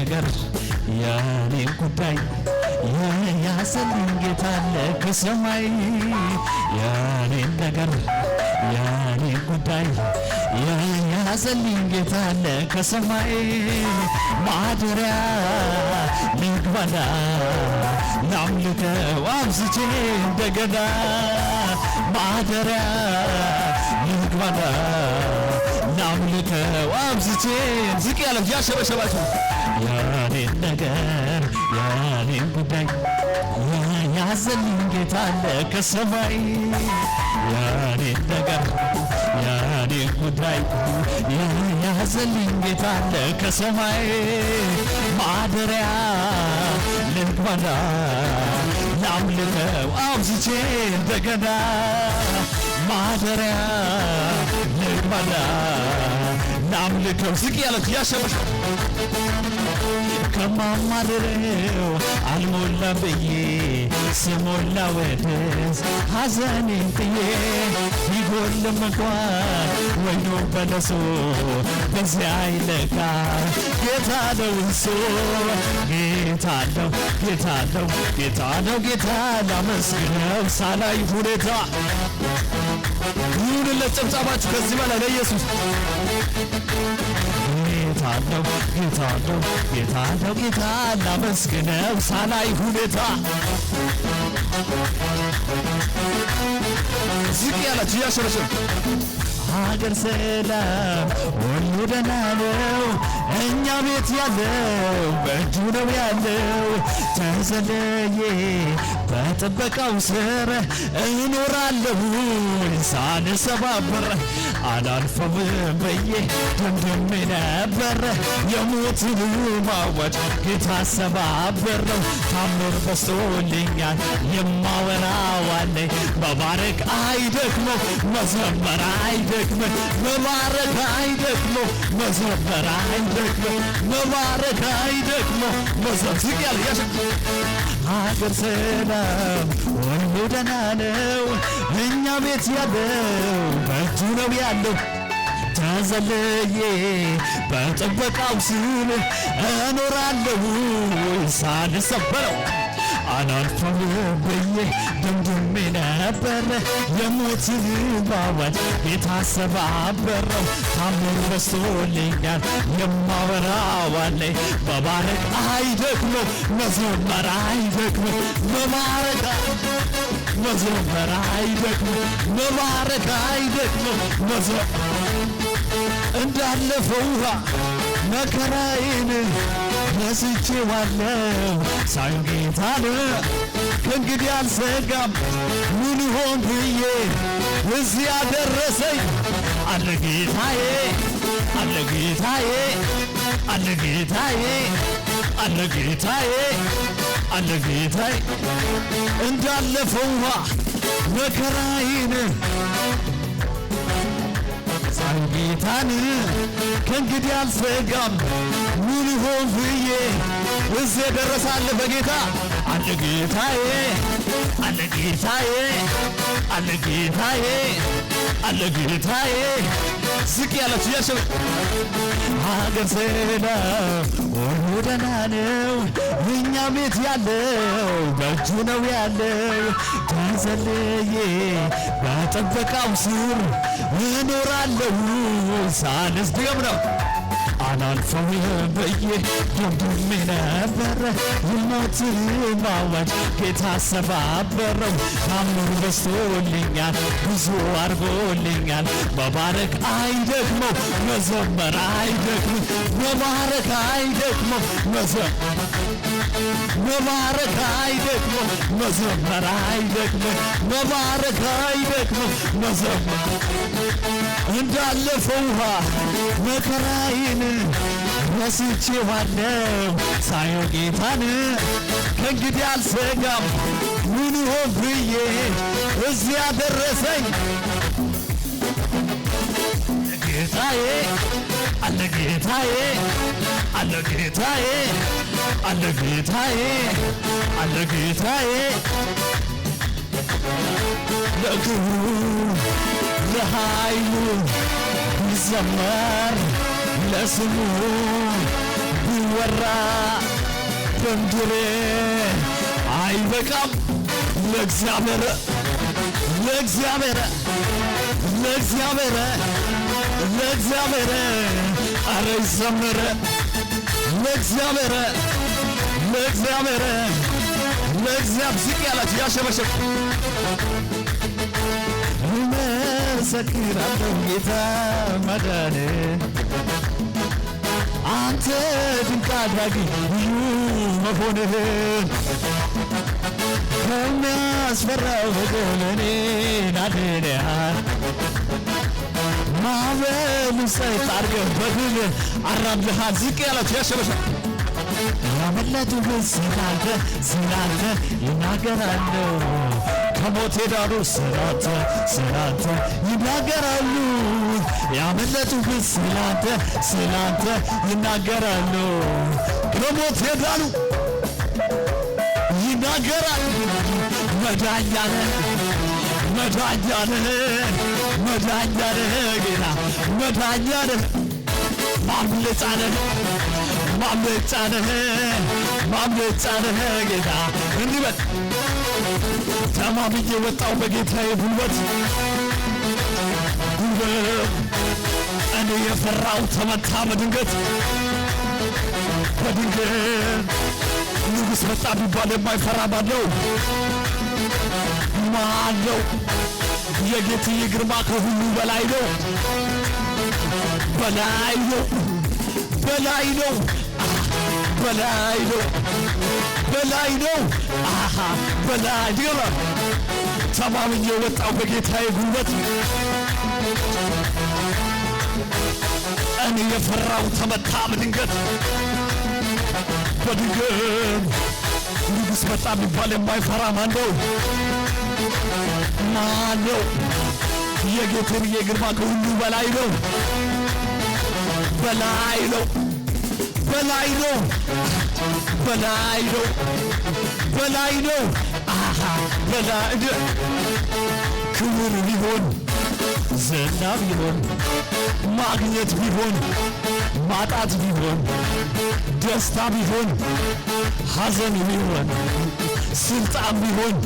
ነገር የኔን ጉዳይ የያዘልኝ ጌታ አለ ከሰማይ የኔን ነገር የኔን ጉዳይ የያዘልኝ ጌታ አለ ከሰማይ ማደሪያ ልግባና ላምልከው አብዝቼ እንደገና ማደሪያ ልግባና ላምልከው አብዝቼ ዝቅ ያለ ያሸበሸባችሁ የኔን ነገር የኔን ጉዳይ የያዘልኝ ጌታ አለ ከሰማይ የኔን ነገር የኔን ጉዳይ የያዘልኝ ጌታ አለ ከሰማይ ማደሪያ ልግባና ላምልከው አብዝቼ እንደገና ማደሪያ ልግባና ላምልከው ዝቅ ያለች ያሸበሸ ከማማረው አልሞላም ብዬ ስሞላ ወደስ ሐዘኔን ጥዬ ቢጎልም እንኳን ወይኑ በለሶ በዚያ አይለካ ጌታ ነው እሱ ጌታ ነው ጌታ ነው ጌታ ነው ጌታ ላመስግነው ሳላይ ሁኔታ ይሁንለት ጨብጨባችሁ ከዚህ በላይ ለኢየሱስ ጌታ ነው ጌታ ነው ጌታ ነው ጌታ ላመስግነው ሳላይ ሁኔታ ዝቅ ያላችሁ ያሸበሸብ ሀገር ሰላም ሁሉ ደህና ነው እኛ ቤት ያለው በእጁ ነው ያለው ተዘለዬ በጥበቃው ስር እኖራለሁ ሳልሰባበር አላልፈም ብዬ ደምድሜ ነበር የሞትን ማወጅ ጌታ ሰባበረው ታምር በዝቶልኛል የማወራው አለኝ መባረክ አይደክመው መዘመር አይደክመው መባረክ አይደክመው መዘመር አይደክመው መባረክ አይደክመው መዘምር ያለ ሀገር ሰላም ሁሉ ደህና ነው እኛ ቤት ያለው በእጁ ነው ያለው ተዘለዬ በጥበቃው ስር እኖራለሁ ሳልሰበረው አላልፈም ብዬ ደምድሜ ነበር የሞትን ማወጅ ጌታ ሰባበረው ታምር በዝቶልኛል የማወራው አለኝ መባረክ አይደክመው መዘመር አይደክመው መባረክ መዘመር አይደክመው መባረክ አይደክመው እንዳለፈው ውሃ መከራዬን ረስቼዋለሁ ሳይሆን ጌታን ከእንግዲህ አልሰጋም ምን ይሆን ብዬ እዚህ ያደረሰኝ አለ ጌታዬ አለ ጌታዬ አለ ጌታዬ አለ ጌታዬ አለ ጌታዬ እንዳለፈው ውሃ መከራዬን ሳይሆን ጌታን ከእንግዲህ አልሰጋም ምን ይሆን ብዬ እዚህ ደረሳለ በጌታ አለ ጌታዬ አለ ጌታዬ አለ ጌታዬ አለ ጌታዬ ዝቅ ያለች ያሸበ ሀገር ሰላም ሁሉ ደህና ነው እኛ ቤት ያለው በእጁ ነው ያለው ተዘለዬ በጥበቃው ስር እኖራለሁ ሳልስደም ነው አላልፈም ብዬ ደምድሜ ነበር የሞትን ማወጅ ጌታ ሰባበረው ታምር በዝቶልኛል ብዙ አድርጎልኛል መባረክ አይደክመው መዘመር አይደክመው መባረክ አይደክመው መባረክ አይደክመው መዘመር አይደክመው መባረክ አይደክመው መዘመር እንዳለፈው ውሃ መከራዬን ረስቼዋለሁ ሳይሆን ጌታን ከእንግዲህ አልሰጋም ምን ይሆን ብዬ እዚህ ያደረሰኝ ጌታዬ አለ ጌታዬ አለ ጌታዬ አለ ጌታዬ አለ ጌታዬ ለክብሩ ለኃይሉ ይዘመር ለስሙ የበራ በምድር አይበቃም ለእግዚአብሔር ለእግዚአብሔር ለእግዚአብሔር ለእግዚአብሔር አረ ይዘምር ለእግዚአብሔር ለእግዚአብሔር ለእግዚአብሔር ዝቅ ያላችሁ ያሸበሸብ እመሰክራለሁ ጌታ ማዳን አንተ ድንቅ አድራጊ ልዩ መሆንህን ከሚያስፈራው ወገን እኔን አድነሃል ማዕበሉ ጸጥ አድርገህ በድል አራምደሃል ዝቅ ያላችሁ ያሸበሸብ ያመለጡህ ስላንተ ስላንተ ይናገራሉ ከሞት ዳሩ ስላንተ ስላንተ ይናገራሉ ያመለጡህ ስላንተ ስላንተ ይናገራሉ ከሞት ዳሩ ይናገራሉ መዳኛነህ መዳኛነህ መዳኛነህ ጌታ መዳኛነህ ማምለጫነህ ማምለጫነህ ማምለጫነህ ጌታ እንዲበል ተማምኜ ወጣው በጌታዬ ጉልበት ጉልበት እኔ የፈራው ተመታ በድንገት በድንገት ንጉሥ መጣ ቢባል የማይፈራ ማነው ማነው የጌትዬ ግርማ ከሁሉ በላይ ነው በላይ ነው በላይ ነው በላይ ነው በላይ ነው አሃ በላይ ነው ተማምኜ ወጣው በጌታዬ ጉልበት እኔ የፈራው ተመታ በድንገት በድንገት ንጉሥ መጣ ቢባል የማይፈራ ማነው ማነው የጌትዬ ግርማ ከሁሉ በላይ ነው በላይ ነው በላይ ነው በላይ ነው በላይ ነው አሃ በላይ ክብር ቢሆን ዝና ቢሆን ማግኘት ቢሆን ማጣት ቢሆን ደስታ ቢሆን ሐዘን ቢሆን ስልጣን ቢሆን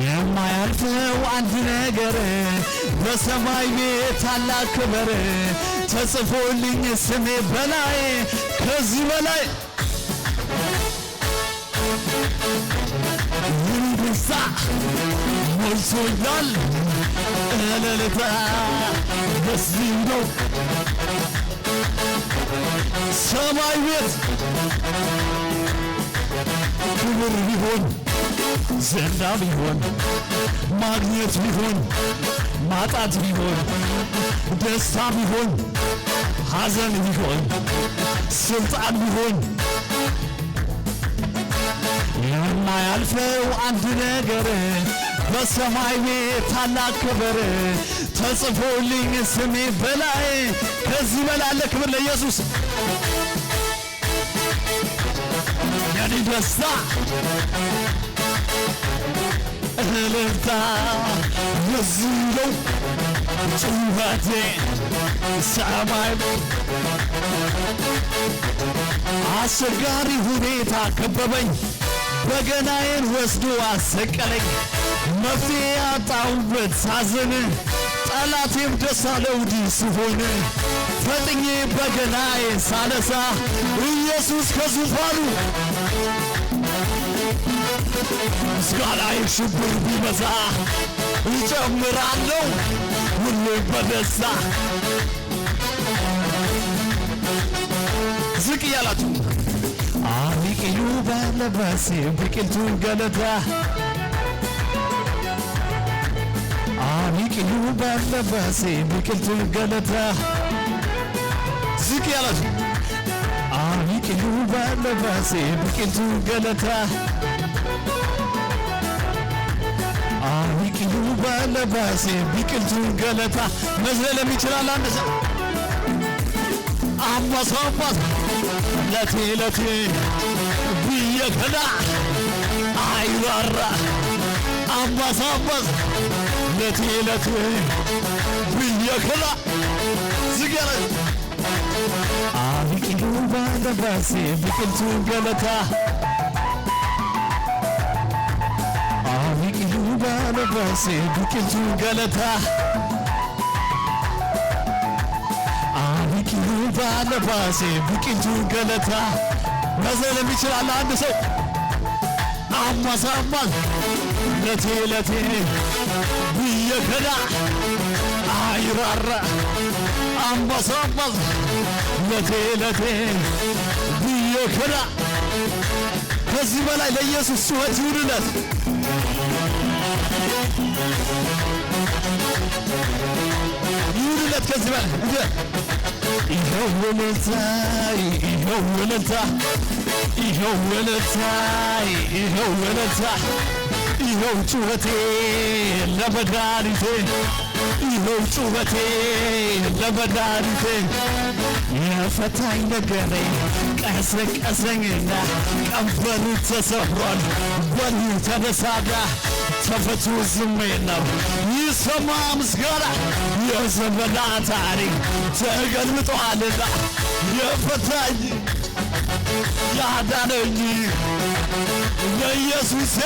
የማያልፈው አንድ ነገር በሰማይ ቤት ታላቅ ክብር ተጽፎልኝ ስሜ በላይ ከዚህ በላይ ይንሳ ሞልቶኛል እልልታ በዚህ ነው ሰማይ ቤት ክብር ቢሆን ዝና ቢሆን ማግኘት ቢሆን ማጣት ቢሆን ደስታ ቢሆን ሐዘን ቢሆን ስልጣን ቢሆን የማያልፈው አንድ ነገር በሰማይ ቤት ታላቅ ክብር ተጽፎልኝ ስሜ በላይ ከዚህ በላይ አለ ክብር ለኢየሱስ የኔ ደስታ እልልታ የዚህ ነው ጩኸቴ ሰማይ አስቸጋሪ ሁኔታ ከበበኝ በገናዬን ወስዶ አሰቀለኝ መፍትሄ ያጣሁበት ሳዝን ጠላቴም ደስ አለው እንዲህ ሲሆን ፈጥኜ በገናዬን ሳነሳ ኢየሱስ ከዙፋኑ ምስጋናዬ ሽብር ቢበዛ እጨምራለሁ ሁሌም በደስታ ዝቅ እያላችሁ አሚቅዩ በለበሴ ብቅልቱን ገለታ አሚቅዩ በለበሴ ብቅልቱን ገለታ ዝቅ እያላችሁ አሚቅዩ በለበሴ ብቅልቱን ገለታ አሚቅዩ በለበሴ ብቅልቱን ገለታ መዝለለም ይችላል አንድ ሰው አምባሳ ለቴ ለቴ ብየከዳ አይራራ አምባሳ ለቴ ለቴ ብየከዳ ዝገረ አቢቅዩ ባለ ባለባሴ ብቅልቱ ገለታ ቢቅሉ ባለባሴ ብቅልቱ ገለታ ቢቅሉ ባለባሴ ብቅልቱ ገለታ መዘለም ይችላል አንድ ሰው አማሳማል ለቴ ለቴ ብየከዳ አይራራ አማሳማል ለቴ ለቴ ብየከዳ ከዚህ በላይ ለኢየሱስ ጩኸት ይሁንለት። ይሁንለት ከዚህ በላይ ይኸው ወለታይ ይኸው ወለታ ይኸው ወለታይ ይኸው ወለታ ይኸው ጩኸቴ ለመድኃኒቴ ይኸው ጩኸቴ ለመድኃኒቴ የፈታኝ ነገሬ ቀሰቀሰኝና ቀንበሩ ተሰብሯል በሉ ተነሳና ተፈቱ ዝም የለም ይሰማ ምስጋና የዘመናት ታሪክ ተገልብጧልና የፈታኝ ያዳነኝ ለኢየሱሴ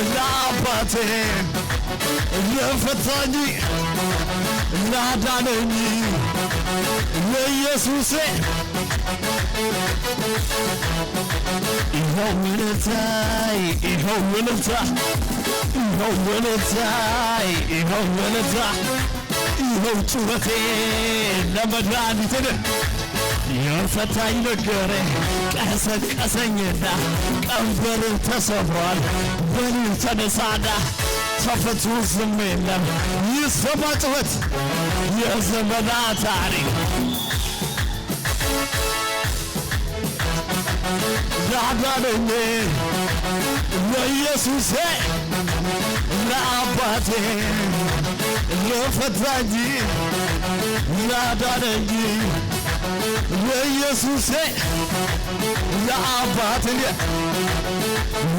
ለአባቴ ለፈታኝ ላዳነኝ ለኢየሱሴ ይኸው ውለታይ ይኸው ውለታ ይኸው ውለታይ ይኸው ውለታ ይኸው ጩኸቴ ለመድኃኒቴ የፈታኝ ነገሬ ቀሰቀሰኝና ቀንበር ተሰብሯል በሉ ተነሳና ተፈቱ ዝም የለም ይሰማ ጩኸት የዘመናት ታሪክ ላዳነኝ ለኢየሱሴ ለአባቴ ለፈታኝ ላዳነኝ ለኢየሱሴ ለአባቴ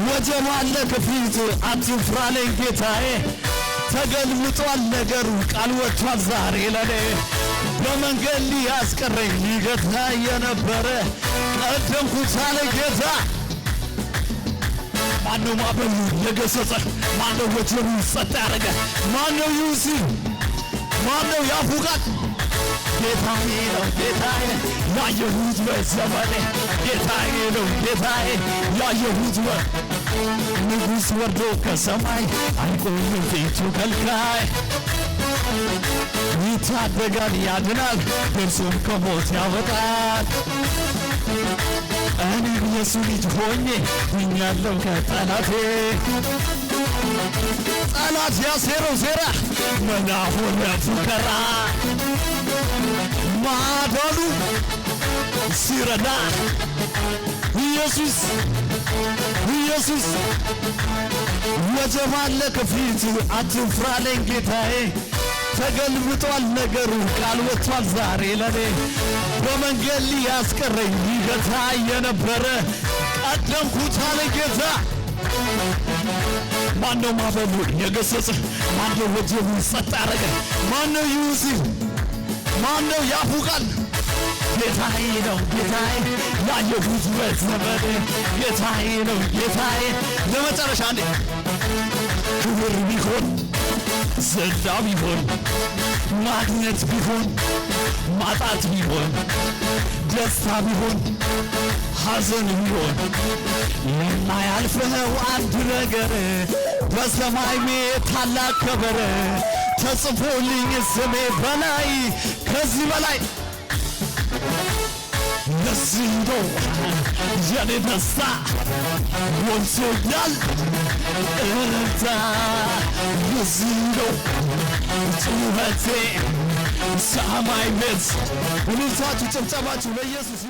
ወጀብ አለ ከፊቱ አትፍራ አለኝ ጌታዬ ተገልብጧል ነገሩ ቃል ወጥቷል ዛሬ ለኔ በመንገድ ሊያስቀረኝ ሊገታ የነበረ ቀደምኩት አለ ጌታ ማነው ማዕበሉ የገሰጸ ማነው ወጀቡ ጸጥ ያደረገ ማነው ይውሲ ማነው ያፉቃት ጌታዬ ነው ጌታዬ ያየሁት በዘመኔ ጌታዬ ነው ጌታዬ ያየሁት ንጉሥ ወርዶ ከሰማይ አይቆምም ፊቱ ከልካይ ይታደጋል ያድናል እርሱም ከሞት ያወጣል እኔም የሱ ልጅ ሆኜ ድኛለሁ ከጠላቴ ጠላት ያሴረው ሴራ መና ሆነ ፉከራ ማዳኑ ሲረዳ ኢየሱስ ኢየሱስ ወጀብ አለ ከፊቱ አትፍራ አለኝ ጌታዬ ተገልብጧል ነገሩ ቃል ወጥቷል ዛሬ ለኔ በመንገድ ሊያስቀረኝ ሊገታ የነበረ ቀደምኩት አለ ጌታ ማነው ማዕበሉን የገሰጸ ማነው ወጀቡን ጸጥ ያደረገ ማነው ይውሲ ማነው ያፉቃል ጌታዬ ነው ጌታዬ ያየሁት በዘመኔ ጌታዬ ነው ጌታዬ ለመጨረሻ እንዴ ክብር ቢሆን ዝና ቢሆን ማግኘት ቢሆን ማጣት ቢሆን ደስታ ቢሆን ሐዘን ቢሆን የማያልፈው አንድ ነገር በሰማይ ታላቅ ክብር ተጽፎልኝ ስሜ በላይ ከዚህ በላይ ለዚህ ነው የኔ ደስታ ሞልቶኛል እልልታ ለዚህ ነው ጩኸቴ ሰማይ ቤት እልልታችሁ ጭብጨባችሁ ለኢየሱስ